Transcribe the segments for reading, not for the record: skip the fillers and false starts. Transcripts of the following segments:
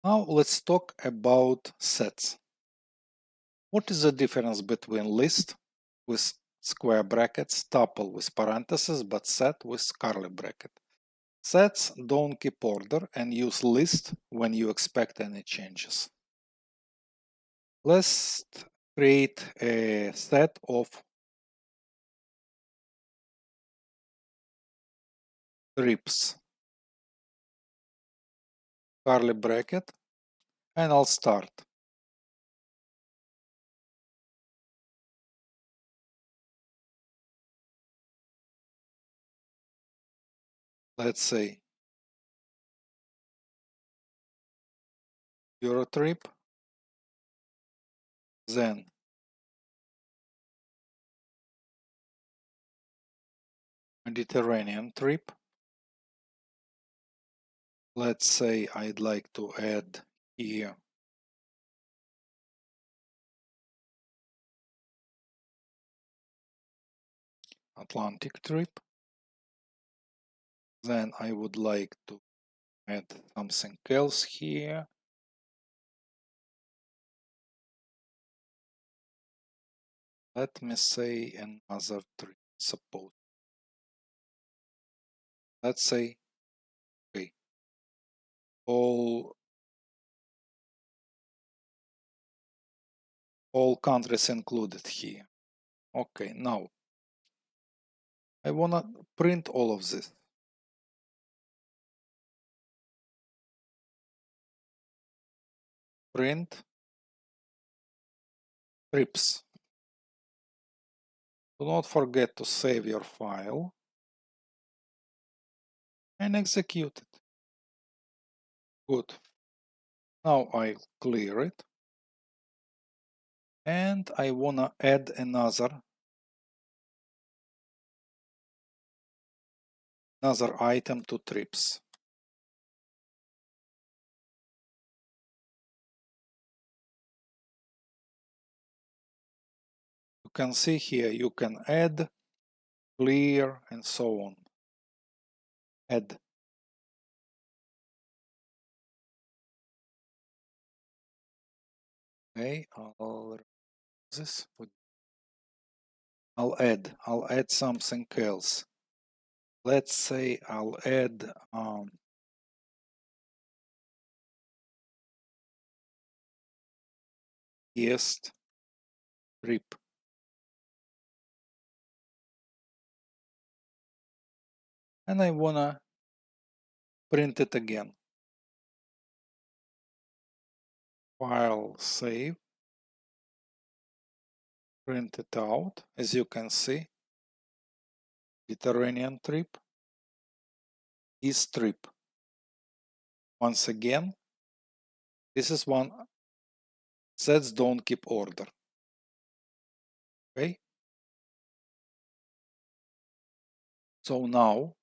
Now let's talk about sets. What is the difference between list with square brackets, tuple with parentheses, but set with curly bracket? Sets don't keep order and use list when you expect any changes. Let's create a set of trips, curly bracket, and I'll start. Let's say Euro trip, then Mediterranean trip. Let's say I'd like to add here Atlantic trip. Then I would like to add something else here. Let me say another trip, suppose. Let's say, okay, all countries included here. Okay, now I wanna print all of this. Print trips. Do not forget to save your file and execute it. Good. Now I'll clear it. And I wanna add another item to trips. You can see here you can add, clear, and so on. Add. Okay, I'll add something else. Let's say I'll add guest trip. And I wanna print it again. File, save, print it out. As you can see, Mediterranean trip is trip. Once again, this is one sets don't keep order. Okay. So now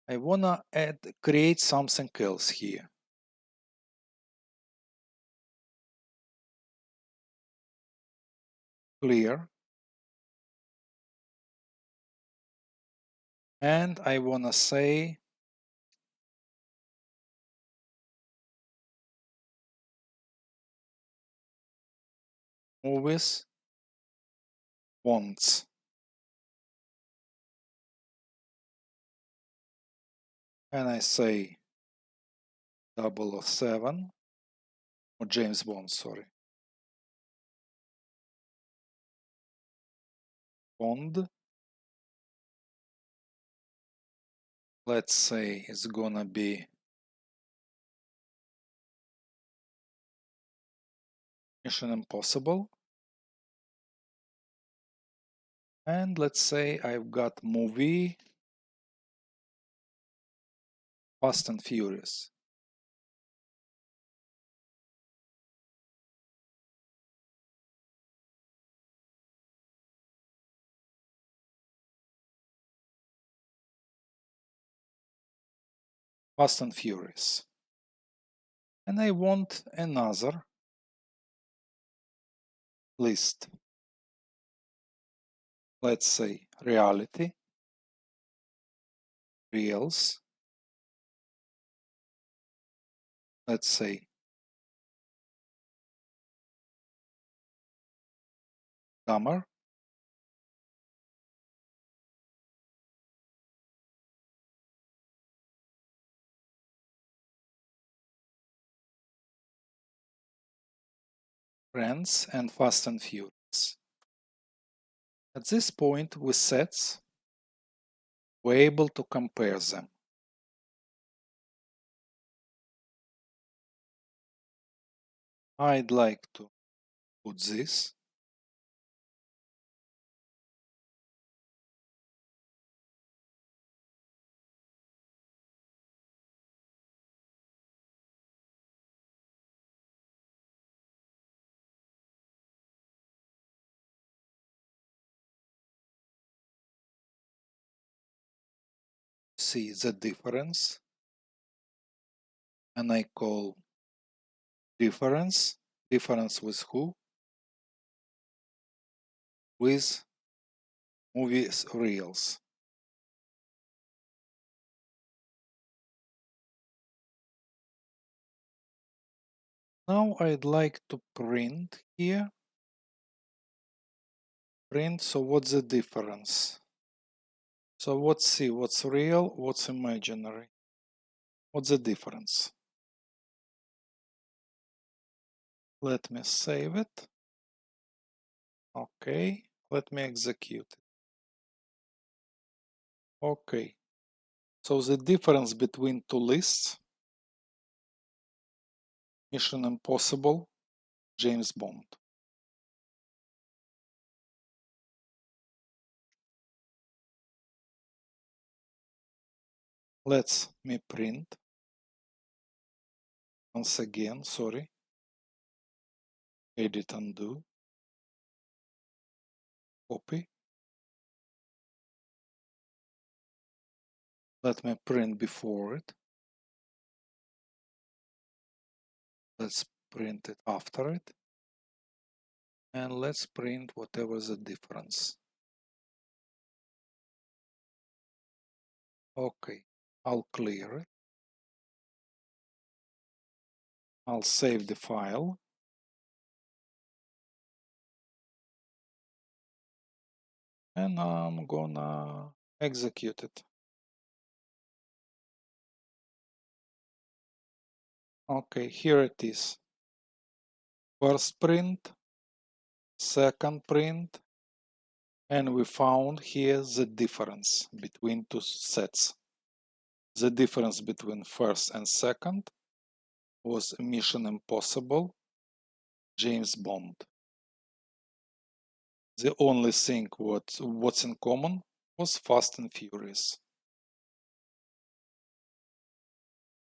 I wanna create something else here. Clear. And I wanna say movies wants. And I say 007 or James Bond, sorry. Bond. Let's say it's gonna be Mission Impossible. And let's say I've got movie Fast and Furious. Fast and Furious. And I want another list. Let's say reality, reels. let's say summer, Friends, and Fast and Furious. At this point with sets, we're able to compare them. I'd like to put this. See the difference, and I call difference with who? With movies reels. Now I'd like to print here. Print, so what's the difference? So let's see what's real, what's imaginary. What's the difference? Let me save it. Okay, let me execute it. Okay, so the difference between two lists, Mission Impossible, James Bond. Let's me print. Once again, sorry. Edit, undo. Copy. Let me print before it. Let's print it after it. And let's print whatever the difference. Okay, I'll clear it. I'll save the file. And I'm gonna execute it. Okay, here it is. First print, second print, and we found here the difference between two sets. The difference between first and second was Mission Impossible, James Bond. The only thing what's in common was Fast and Furious.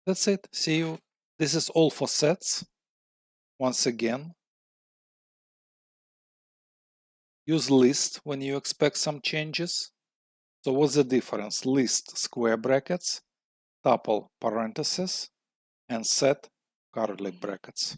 That's it. See you. This is all for sets. Once again, use list when you expect some changes. So what's the difference? List square brackets, tuple parentheses, and set curly brackets.